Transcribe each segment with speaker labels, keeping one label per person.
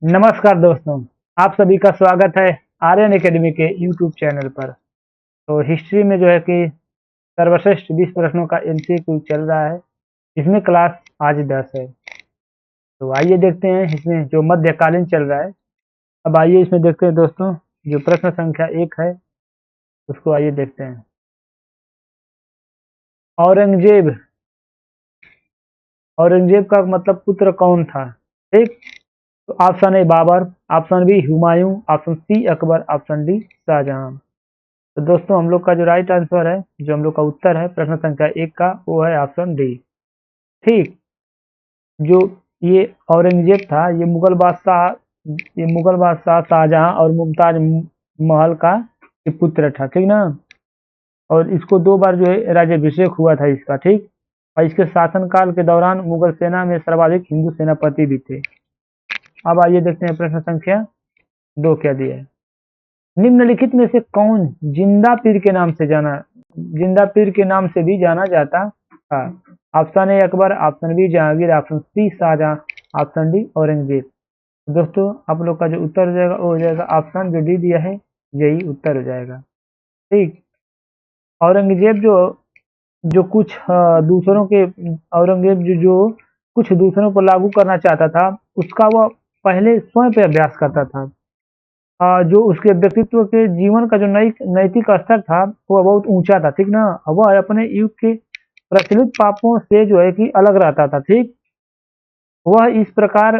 Speaker 1: नमस्कार दोस्तों, आप सभी का स्वागत है आर्यन एकेडमी के यूट्यूब चैनल पर। तो हिस्ट्री में जो है कि सर्वश्रेष्ठ 20 प्रश्नों का एमसीक्यू चल रहा है। इसमें क्लास आज 10 है। तो आइए देखते हैं इसमें जो मध्यकालीन चल रहा है। अब आइए इसमें देखते हैं दोस्तों, जो प्रश्न संख्या 1 है उसको आइए देखते हैं। औरंगजेब औरंगजेब का मतलब पुत्र कौन था? ठीक। तो option A Babur, option B Humayun, option C Akbar, option D Shah Jahan. तो दोस्तों हम लोग का जो राइट आंसर है, जो हम लोग का उत्तर है प्रश्न संख्या 1 का, वो है ऑप्शन डी। ठीक। जो ये औरंगजेब था, ये मुगल बादशाह शाहजहां और मुमताज महल का ये पुत्र था। ठीक ना। और इसको 2 बार जो है राज्याभिषेक हुआ था इसका। ठीक। और इसके शासनकाल के दौरान मुगल सेना में सर्वाधिक हिंदू सेनापति भी थे। अब आइए देखते हैं प्रश्न संख्या 2 क्या दिया है। निम्नलिखित में से कौन जिंदा पीर के नाम से भी जाना जाता था? Option A Akbar, option B Jahangir, option C Shah Jahan, option D Aurangzeb. दोस्तों आप लोग का जो उत्तर हो जाएगा वो हो जाएगा ऑप्शन जो डी दिया है, यही उत्तर हो जाएगा। ठीक। औरंगजेब जो जो कुछ दूसरों के औरंगजेब जो कुछ दूसरों पर लागू करना चाहता था, उसका वह पहले स्वयं पे अभ्यास करता था। जो उसके व्यक्तित्व के जीवन का जो नैतिक स्तर था वह बहुत ऊंचा था। ठीक ना। वह अपने युग के प्रचलित पापों से जो है कि अलग रहता था। ठीक। वह इस प्रकार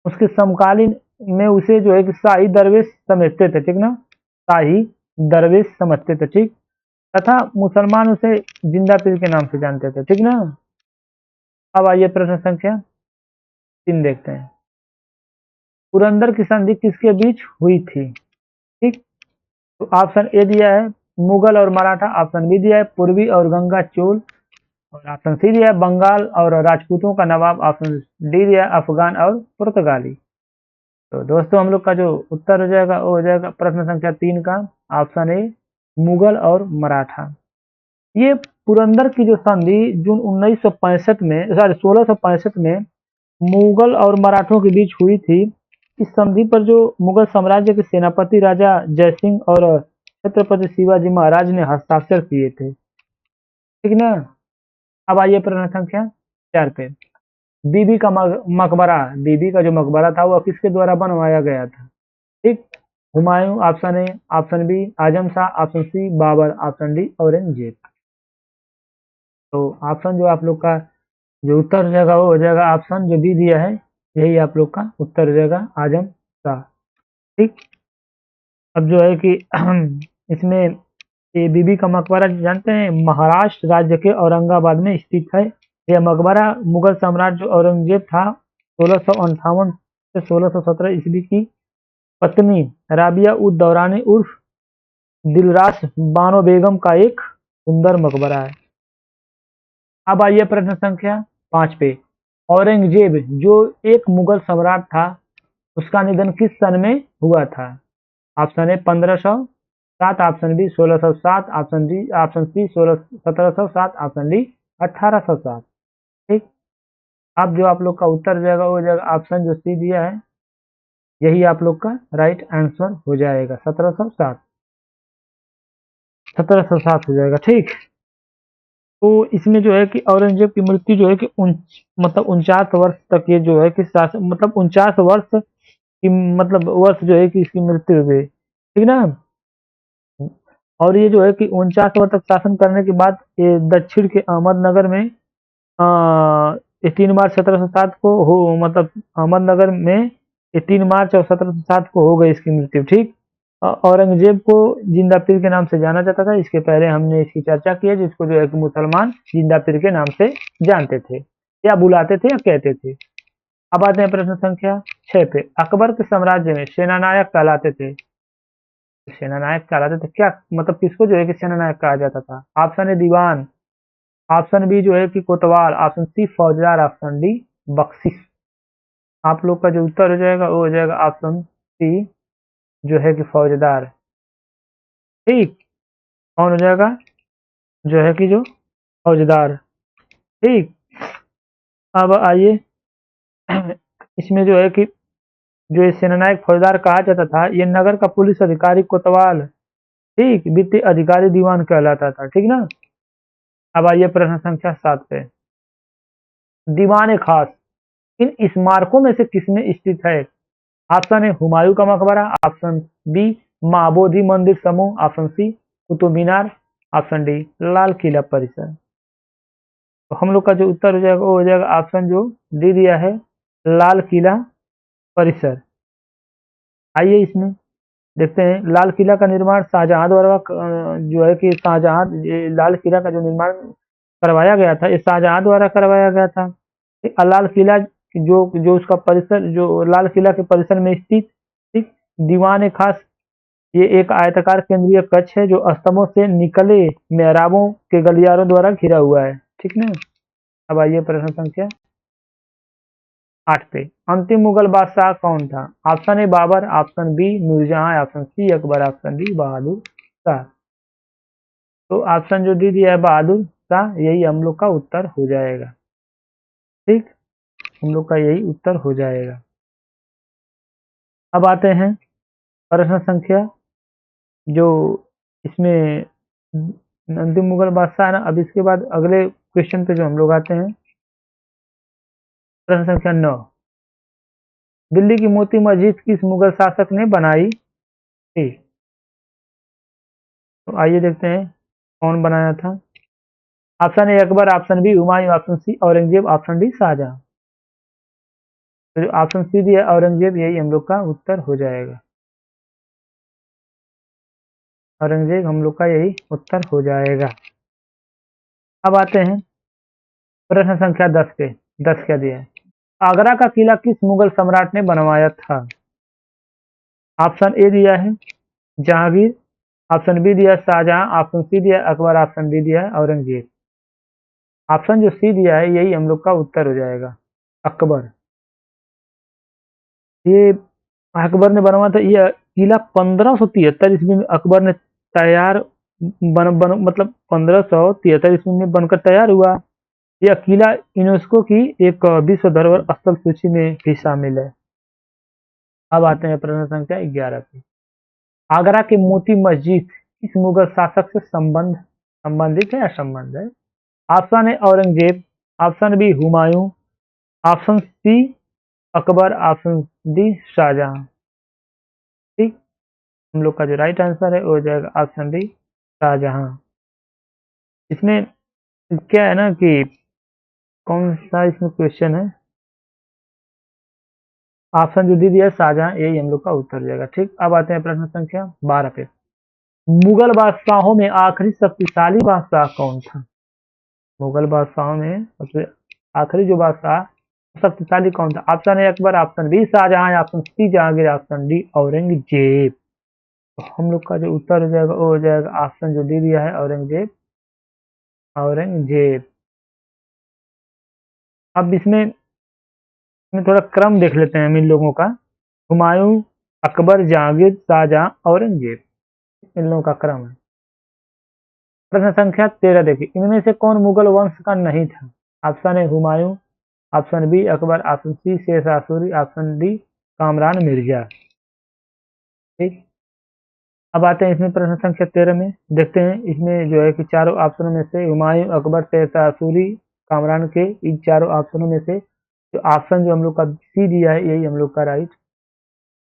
Speaker 1: उसके समकालीन में उसे जो है कि शाही दरवेश समझते थे। ठीक ना। शाही दरवेश समझते थे। ठीक। तथा मुसलमान उसे जिंदा पीर के नाम से जानते थे। ठीक ना। अब आइए प्रश्न संख्या 3 देखते हैं। पुरंदर की संधि किसके बीच हुई थी? ठीक। तो ऑप्शन ए दिया है मुगल और मराठा, ऑप्शन बी दिया है पूर्वी और गंगा चोल, और ऑप्शन सी दिया है बंगाल और राजपूतों का नवाब, ऑप्शन डी दिया है अफगान और पुर्तगाली। तो दोस्तों हम लोग का जो उत्तर हो जाएगा वो हो जाएगा प्रश्न संख्या 3 का ऑप्शन ए मुगल और मराठा। ये पुरंदर की जो संधि जून 1965 में, सॉरी 1665 में मुगल और मराठों के बीच हुई थी। इस संधि पर जो मुगल साम्राज्य के सेनापति राजा जयसिंह और छत्रपति शिवाजी महाराज ने हस्ताक्षर किए थे। ठीक ना। अब आइए प्रश्न संख्या 4 पे। बीबी का मकबरा, बीबी का जो मकबरा था वह किसके द्वारा बनवाया गया था? ठीक। Humayun, option A, option B Azam Shah, option C Babur, option D Aurangzeb. तो ऑप्शन जो आप लोग का जो उत्तर हो जाएगा वो हो जाएगा ऑप्शन जो बी दिया है, यही आप लोग का उत्तर हो जाएगा आजम शाह। ठीक। अब जो है कि इसमें ये बीबी का मकबरा जानते हैं, महाराष्ट्र राज्य के औरंगाबाद में स्थित है। यह मकबरा मुगल सम्राट जो औरंगजेब था 1658 से 1617 ईस्वी की पत्नी राबिया उद दौरानी उर्फ दिलरास बानो बेगम का एक सुंदर मकबरा है। अब आइए प्रश्न संख्या 5 पे। औरंगजेब जो एक मुगल सम्राट था, उसका निधन किस सन में हुआ था? Option A 1507, option B 1607, option C 1707, option D 1807। ठीक। अब जो आप लोग का उत्तर हो जाएगा वो हो जाएगा ऑप्शन जो सी दिया है, यही आप लोग का राइट आंसर हो जाएगा 1707। 1707 हो जाएगा। ठीक। तो इसमें जो है कि औरंगजेब की मृत्यु जो है कि मतलब 49 वर्ष तक ये जो है कि शासन, मतलब 49 वर्ष की मतलब वर्ष जो है कि इसकी मृत्यु हो गई। ठीक ना। और ये जो है कि 49 वर्ष तक शासन करने के बाद ये दक्षिण के अहमदनगर में ये 3 मार्च 1707 को हो, मतलब अहमदनगर में ये 3 मार्च और 1707 को हो गई इसकी मृत्यु। ठीक। औरंगजेब को जिंदा पीर के नाम से जाना जाता था। इसके पहले हमने इसकी चर्चा की है, जिसको जो है कि मुसलमान जिंदा पीर के नाम से जानते थे या बुलाते थे या कहते थे। अब आते हैं प्रश्न संख्या 6 पे। अकबर के साम्राज्य में सेनानायक कहलाते थे, सेनानायक कहलाते थे क्या, मतलब किसको जो है कि सेनानायक कहा जाता था? ऑप्शन ए दीवान, ऑप्शन बी जो है कि कोतवाल, ऑप्शन सी फौजदार, ऑप्शन डी बख्शिश। आप लोग का जो उत्तर हो जाएगा वो हो जाएगा ऑप्शन सी जो है कि फौजदार। ठीक। कौन हो जाएगा? जो है कि जो फौजदार। ठीक। अब आइए इसमें जो है कि जो ये सेनानायक फौजदार कहा जाता था, ये नगर का पुलिस अधिकारी कोतवाल, ठीक, वित्तीय अधिकारी दीवान कहलाता था, ठीक ना। अब आइए प्रश्न संख्या 7 पे। दीवान खास इन स्मारकों में से किसमें स्थित है? ऑप्शन ए हुमायूं का मकबरा, ऑप्शन बी महाबोधि मंदिर समूह, option C Qutub Minar, option D Lal Qila परिसर। तो हम लोग का जो उत्तर हो जाएगा वो हो जाएगा ऑप्शन जो डी दिया है, लाल किला परिसर। आइए इसमें देखते हैं, लाल किला का निर्माण शाहजहां द्वारा जो है कि शाहजहां, लाल किला का जो निर्माण करवाया गया था, ये शाहजहां द्वारा करवाया गया था। लाल किला जो जो उसका परिसर, जो लाल किला के परिसर में स्थित, ठीक, दीवान खास, ये एक आयताकार केंद्रीय कक्ष है जो स्तंभों से निकले मेहराबों के गलियारों द्वारा घिरा हुआ है, ठीक ना। अब आइए प्रश्न संख्या 8 पे। अंतिम मुगल बादशाह कौन था? Option A Babur, option B Nurjahan, option C Akbar, option D Bahadur Shah. तो ऑप्शन जो डी दिया है बहादुर शाह, यही हम लोग का उत्तर हो जाएगा, ठीक, हम लोग का यही उत्तर हो जाएगा। अब आते हैं प्रश्न संख्या, जो इसमें अंतिम मुगल बादशाह है ना, अब इसके बाद अगले क्वेश्चन पे जो हम लोग आते हैं, प्रश्न संख्या 9। दिल्ली की मोती मस्जिद किस मुगल शासक ने बनाई थी? तो आइए देखते हैं कौन बनाया था। Option A Akbar, option B Humayun, option C Aurangzeb, option D Shah Jahan. तो जो ऑप्शन सी दिया औरंगजेब, यही हम लोग का उत्तर हो जाएगा। औरंगजेब हम लोग का यही उत्तर हो जाएगा। अब आते हैं प्रश्न संख्या 10 पे। 10 क्या दिया है? आगरा का किला किस मुगल सम्राट ने बनवाया था? ऑप्शन ए दिया है जहांगीर, ऑप्शन बी दिया शाहजहां, ऑप्शन सी दिया अकबर, ऑप्शन डी दिया है औरंगजेब। ऑप्शन जो सी दिया है, यही हम लोग का उत्तर हो जाएगा, अकबर। ये अकबर ने बनवाया था। ये किला 1573 ईस्वी में अकबर ने तैयार मतलब 1573 ईस्वी में बनकर तैयार हुआ। यह किला यूनेस्को की एक विश्व धरोहर स्थल सूची में भी शामिल है। अब आते हैं प्रश्न संख्या 11 पे। आगरा के मोती मस्जिद किस मुगल शासक से संबंधित है या संबंध है? Option A Aurangzeb, option B Humayun, option C Akbar, option D Shahjahan. ठीक, हम लोग का जो राइट आंसर है वो हो जाएगा ऑप्शन डी शाहजहां। इसमें क्या है ना कि कौन सा इसमें क्वेश्चन है, ऑप्शन जो दी दिया है शाहजहां, यही हम लोग का उत्तर हो जाएगा। ठीक, अब आते हैं प्रश्न संख्या 12 पे। मुगल बादशाहों में आखिरी शक्तिशाली बादशाह कौन था? मुगल बादशाहों में सबसे आखिरी जो बादशाह शक्तिशाली कौन था? Option A Akbar, option B Shahjahan, option C Jahangir, option D Aurangzeb. तो हम लोग का जो उत्तर हो जाएगा वो हो जाएगा ऑप्शन जो डी दिया है औरंगजेब। औरंगजेब। अब इसमें थोड़ा क्रम देख लेते हैं हम इन लोगों का। हुमायूं, अकबर, जहांगीर, शाहजहां, औरंगजेब, इन लोगों का क्रम है। प्रश्न संख्या 13 देखिए, इनमें से कौन मुगल वंश का नहीं था? Option A Humayun, option B Akbar, option C Sher Shah Suri, option D Kamran Mirza. ठीक, अब आते हैं इसमें प्रश्न संख्या 13 में। देखते हैं इसमें जो है कि चारों ऑप्शनों में से हुमायूं, अकबर, शेर शाह सूरी, कामरान के इन चारों ऑप्शनों में से जो ऑप्शन जो हम लोग का सी दिया है, यही हम लोग का राइट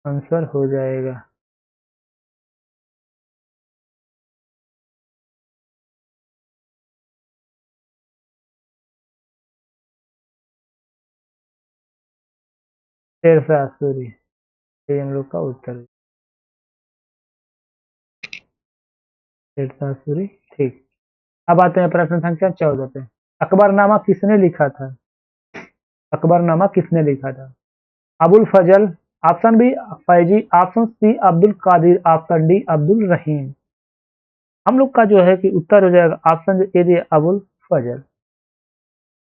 Speaker 1: आंसर हो जाएगा। शेर शाह सूरी, यही हम लोग का उत्तर है। शेर शाह सूरी। ठीक, अब आते हैं प्रश्न संख्या 14 पे। अकबरनामा किसने लिखा था? अकबरनामा किसने लिखा था? Abul Fazal, option B Faizi, option C Abdul Qadir, option D Abdul Rahim. हम लोग का जो है कि उत्तर हो जाएगा ऑप्शन जो ए दिया अबुल फजल।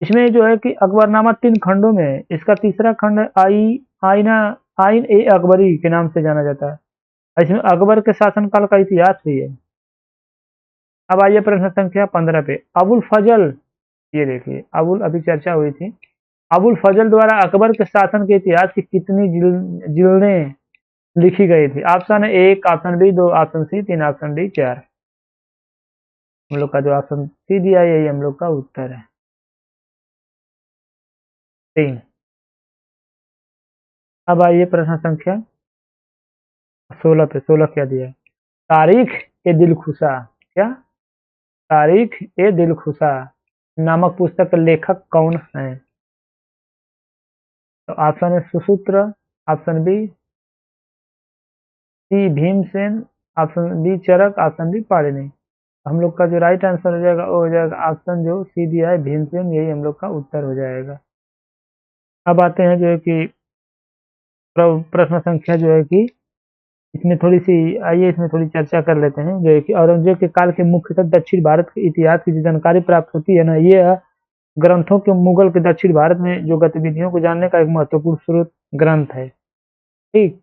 Speaker 1: इसमें जो है कि अकबरनामा 3 खंडों में है। इसका तीसरा खंड आईना आइन ए अकबरी के नाम से जाना जाता है। इसमें अकबर के शासनकाल का इतिहास भी है। अब आइए प्रश्न संख्या 15 पे। अबुल फजल, ये देखिए अबुल अभी चर्चा हुई थी। अबुल फजल द्वारा अकबर के शासन के इतिहास की कितनी जिल्दें लिखी गई थी? ऑप्शन है 1, option B 2, option C 3, option D 4। हम लोग का जो ऑप्शन सी दिया है यही हम लोग का उत्तर है, 3। अब आइए प्रश्न संख्या 16 पे। 16 क्या दिया है? तारीख ए दिलखुशा, क्या? तारीख ए दिलखुशा नामक पुस्तक के लेखक कौन है? तो ऑप्शन है Susutra, option B C Bhimsen, option D Charak, option D Panini. हम लोग का जो राइट आंसर हो जाएगा वो हो जाएगा ऑप्शन जो सी दिया है भीमसेन, यही हम लोग का उत्तर हो जाएगा। अब आते हैं जो है कि प्रश्न संख्या जो है कि इसमें थोड़ी सी, आइए इसमें थोड़ी चर्चा कर लेते हैं। जो है कि औरंगजेब के काल के मुख्यतः दक्षिण भारत के इतिहास की जो जानकारी प्राप्त होती है ना, ये ग्रंथों के मुगल के दक्षिण भारत में जो गतिविधियों को जानने का एक महत्वपूर्ण स्रोत ग्रंथ है। ठीक,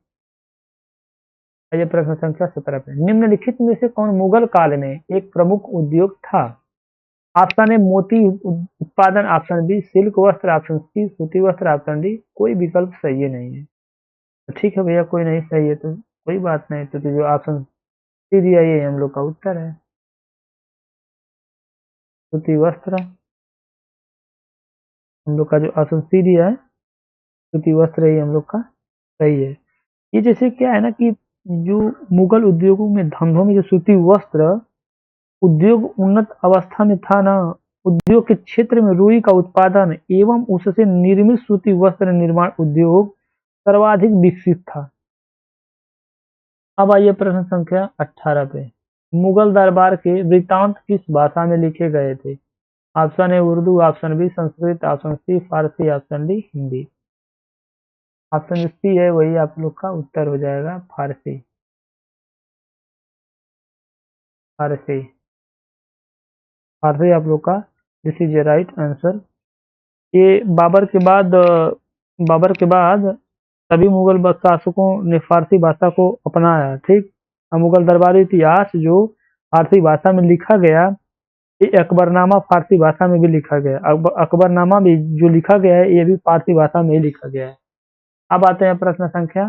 Speaker 1: आइए प्रश्न संख्या 17 पे। निम्नलिखित में से कौन मुगल काल में एक प्रमुख उद्योग था? ऑप्शन ए मोती उत्पादन, ऑप्शन बी सिल्क वस्त्र, ऑप्शन सी सूती वस्त्र, ऑप्शन डी कोई विकल्प सही नहीं है। तो ठीक है भैया, कोई नहीं सही है तो कोई बात नहीं, तो जो ऑप्शन सी दिया ये हम लोग का उत्तर है, सूती वस्त्र। हम लोग का जो ऑप्शन सी दिया है सूती वस्त्र, ही हम लोग का सही है। ये जैसे क्या है ना कि जो मुगल उद्योगों में, धंधों में जो सूती वस्त्र उद्योग उन्नत अवस्था में था ना, उद्योग के क्षेत्र में रुई का उत्पादन एवं उससे निर्मित सूती वस्त्र निर्माण उद्योग सर्वाधिक विकसित था। अब आइए प्रश्न संख्या 18 पे। मुगल दरबार के वृत्तांत किस भाषा में लिखे गए थे? Option A Urdu, option B Sanskrit, option C Farsi, option D Hindi. Option C है वही आप लोग का उत्तर हो जाएगा, फारसी। फारसी, फारसी आप लोग का this is a right answer. ये बाबर के बाद सभी मुगल शासकों ने फारसी भाषा को अपनाया। ठीक, मुगल दरबारी इतिहास जो फारसी भाषा में लिखा गया, ये अकबरनामा फारसी भाषा में भी लिखा गया। अकबरनामा भी जो लिखा गया है ये भी फारसी भाषा में ही लिखा गया है। अब आते हैं प्रश्न संख्या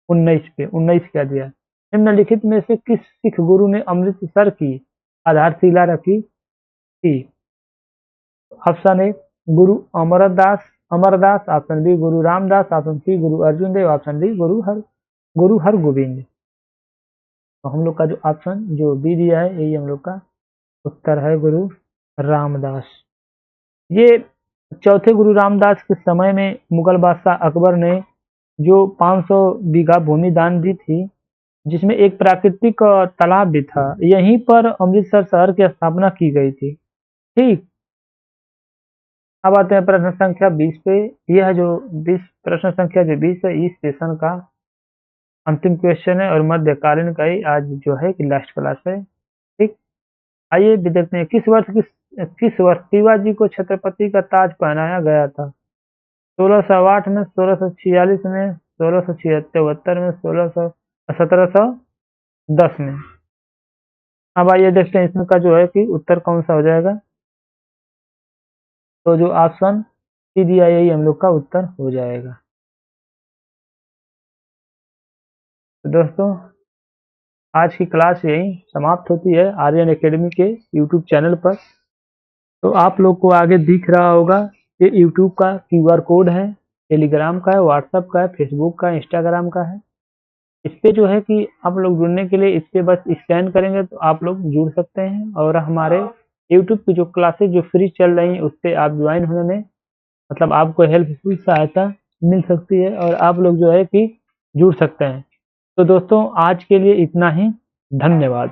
Speaker 1: 19 पे। 19 क्या दिया? निम्नलिखित में से किस सिख गुरु ने अमृतसर की आधारशिला रखी थी? Option A Guru Amar Das, option B Guru Ramdas, option C Guru Arjun Dev, option D गुरु हरगोविंद। तो हम लोग का जो ऑप्शन जो बी दिया है यही हम लोग का उत्तर है, गुरु रामदास। ये चौथे गुरु रामदास के समय में मुगल बादशाह अकबर ने जो 500 बीघा भूमि दान दी थी, जिसमें एक प्राकृतिक तालाब भी था, यहीं पर अमृतसर शहर की स्थापना की गई थी। ठीक, अब आते हैं प्रश्न संख्या 20 पे। यह जो 20 प्रश्न संख्या जो 20 है इस सेशन का अंतिम क्वेश्चन है और मध्यकालीन का ही आज जो है कि लास्ट क्लास है। ठीक, आइए भी देखते हैं किस वर्ष शिवाजी को छत्रपति का ताज पहनाया गया था? 1608 में, 1646 में, 1676 में, 1710 में। अब आइए देखते हैं इसमें का जो है कि उत्तर कौन सा हो जाएगा। तो जो ऑप्शन सी दिया यही हम लोग का उत्तर हो जाएगा। तो दोस्तों आज की क्लास यही समाप्त होती है आर्यन एकेडमी के यूट्यूब चैनल पर। तो आप लोग को आगे दिख रहा होगा ये यूट्यूब का QR कोड है, टेलीग्राम का है, व्हाट्सएप का है, फेसबुक का, इंस्टाग्राम का है। इस पे जो है कि आप लोग जुड़ने के लिए इस पे बस स्कैन करेंगे तो आप लोग जुड़ सकते हैं और हमारे यूट्यूब की जो क्लासेज जो फ्री चल रही हैं उस पर आप ज्वाइन होने में मतलब आपको हेल्पफुल सहायता मिल सकती है और आप लोग जो है कि जुड़ सकते हैं। तो दोस्तों आज के लिए इतना ही, धन्यवाद।